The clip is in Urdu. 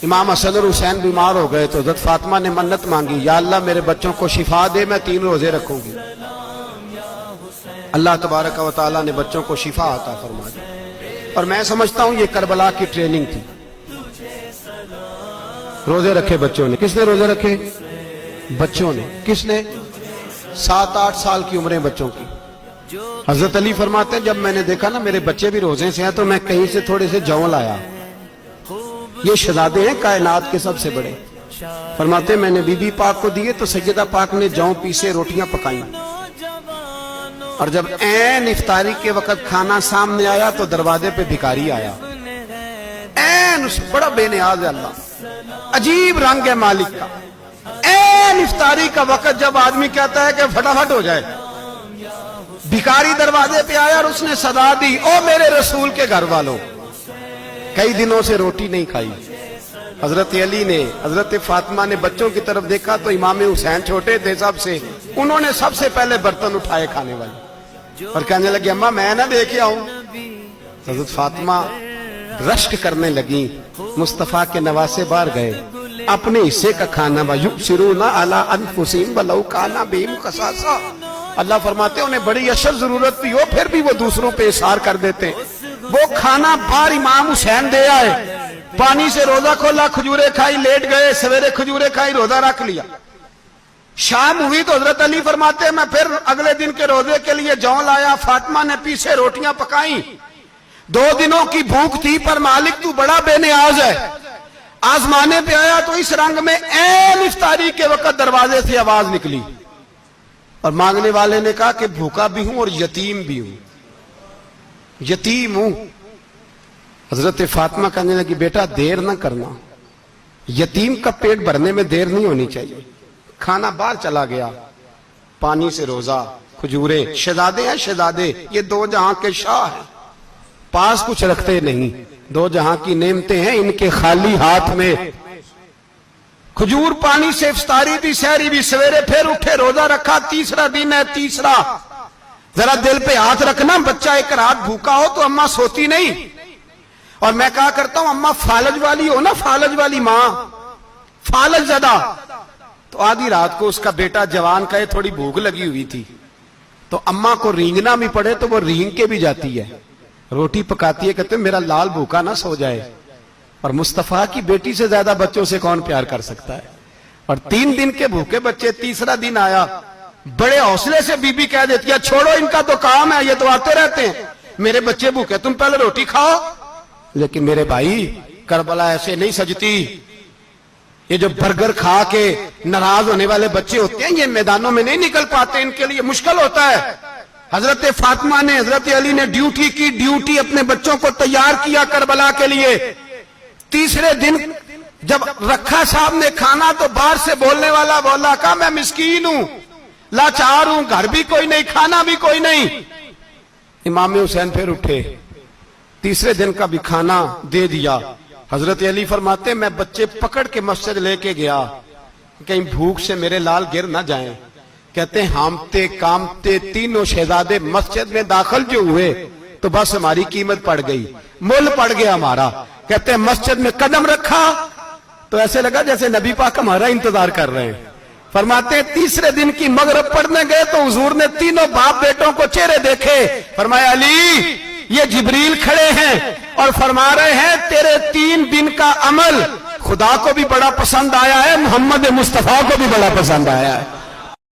امام حسن اور حسین بیمار ہو گئے تو حضرت فاطمہ نے منت مانگی، یا اللہ میرے بچوں کو شفا دے، میں 3 روزے رکھوں گی۔ اللہ تبارک و تعالیٰ نے بچوں کو شفا عطا فرما دی۔ اور میں سمجھتا ہوں یہ کربلا کی ٹریننگ تھی۔ روزے رکھے بچوں نے۔ کس نے روزے رکھے؟ بچوں نے۔ کس نے؟ 7-8 سال کی عمریں بچوں کی۔ حضرت علی فرماتے ہیں جب میں نے دیکھا نا میرے بچے بھی روزے سے ہیں تو میں کہیں سے تھوڑے سے جون لایا۔ یہ شہزادے ہیں کائنات کے سب سے بڑے۔ فرماتے ہیں میں نے بی بی پاک کو دیے تو سیدہ پاک نے جون پیسے روٹیاں پکائیں، اور جب عین افطاری کے وقت کھانا سامنے آیا تو دروازے پہ بھکاری آیا۔ عین بڑا بے نیاز ہے اللہ، عجیب رنگ ہے مالک کا۔ عین افطاری کا وقت جب آدمی کہتا ہے کہ فٹافٹ ہو جائے، بھکاری دروازے پہ آیا اور اس نے صدا دی، او میرے رسول کے گھر والوں، کئی دنوں سے روٹی نہیں کھائی۔ حضرت علی نے، حضرت فاطمہ نے بچوں کی طرف دیکھا تو امام حسین چھوٹے تھے سب سے، انہوں نے سب سے پہلے برتن اٹھائے کھانے والے، اور کہنے لگے اماں میں نہ دیکھے آؤں۔ حضرت فاطمہ رشک کرنے لگیں، مصطفیٰ کے نواسے باہر گئے، اپنے حصے کا کھانا وَيُؤْثِرُونَ عَلَىٰ أَنفُسِهِمْ وَلَوْ كَانَ بِهِمْ خَصَاصَةٌ۔ اللہ فرماتے ہیں انہیں بڑی اشد ضرورت بھی ہو پھر بھی وہ دوسروں پہ اثار کر دیتے ہیں۔ وہ کھانا باہر امام حسین دے آئے، پانی سے روزہ کھولا، کھجورے کھائی، لیٹ گئے، سویرے کھجورے کھائی، روزہ رکھ لیا۔ شام ہوئی تو حضرت علی فرماتے ہیں میں پھر اگلے دن کے روزے کے لیے جون لایا، فاطمہ نے پیچھے روٹیاں پکائیں۔ 2 دنوں کی بھوک تھی پر مالک تو بڑا بے نیاز ہے۔ آزمانے پہ آیا تو اس رنگ میں عین افطاری کے وقت دروازے سے آواز نکلی، اور مانگنے والے نے کہا کہ بھوکا بھی ہوں اور یتیم بھی ہوں، یتیم ہوں۔ حضرت فاطمہ کہنے لگی بیٹا دیر نہ کرنا، یتیم کا پیٹ بھرنے میں دیر نہیں ہونی چاہیے۔ کھانا باہر چلا گیا، پانی سے روزہ، کھجورے۔ شہزادے ہیں شہزادے، یہ 2 جہاں کے شاہ ہیں، پاس کچھ رکھتے نہیں، 2 جہاں کی نعمتیں ہیں ان کے خالی ہاتھ میں۔ کھجور پانی سے افطاری بھی، سحری بھی، سویرے پھر اٹھے، روزہ رکھا، تیسرا دن ہے، تیسرا۔ ذرا دل پہ ہاتھ رکھنا، بچہ ایک رات بھوکا ہو تو اماں سوتی نہیں۔ اور میں کہا کرتا ہوں اماں فالج والی ہو نا، فالج والی ماں، فالج زدہ، تو آدھی رات کو اس کا بیٹا جوان کہے تھوڑی بھوک لگی ہوئی تھی تو اماں کو رینگنا بھی پڑے تو وہ رینگ کے بھی جاتی ہے، روٹی پکاتی ہے، کہتے ہیں میرا لال بھوکا نہ سو جائے۔ اور مصطفیٰ کی بیٹی سے زیادہ بچوں سے کون پیار کر سکتا ہے؟ اور 3 دن کے بھوکے بچے، تیسرا دن آیا، بڑے حوصلے سے بی بی کہہ دیتی ہے چھوڑو ان کا تو کام ہے، یہ تو آتے رہتے ہیں، میرے بچے بھوکے تم پہلے روٹی کھاؤ۔ لیکن میرے بھائی کربلا ایسے نہیں سجتی۔ یہ جو برگر کھا کے ناراض ہونے والے بچے ہوتے ہیں یہ میدانوں میں نہیں نکل پاتے، ان کے لیے مشکل ہوتا ہے۔ حضرت فاطمہ نے، حضرت علی نے ڈیوٹی کی، ڈیوٹی اپنے بچوں کو تیار کیا کربلا کے لیے۔ تیسرے دن جب رکھا صاحب نے کھانا تو باہر سے بولنے والا بولا کہا میں مسکین ہوں، لاچار ہوں، گھر بھی کوئی نہیں، کھانا بھی کوئی نہیں۔ امام حسین پھر اٹھے، تیسرے دن کا بھی کھانا دے دیا۔ حضرت علی فرماتے میں بچے پکڑ کے مسجد لے کے گیا، کہیں بھوک سے میرے لال گر نہ جائیں۔ کہتے ہیں ہامتے کامتے تینوں شہزادے مسجد میں داخل جو ہوئے تو بس ہماری قیمت پڑ گئی، مول پڑ گیا ہمارا۔ کہتے ہیں مسجد میں قدم رکھا تو ایسے لگا جیسے نبی پاک ہمارا انتظار کر رہے ہیں۔ فرماتے ہیں تیسرے دن کی مغرب پڑھنے گئے تو حضور نے تینوں باپ بیٹوں کو چہرے دیکھے، فرمایا علی یہ جبریل کھڑے ہیں اور فرما رہے ہیں تیرے 3 دن کا عمل خدا کو بھی بڑا پسند آیا ہے، محمد مصطفیٰ کو بھی بڑا پسند آیا ہے۔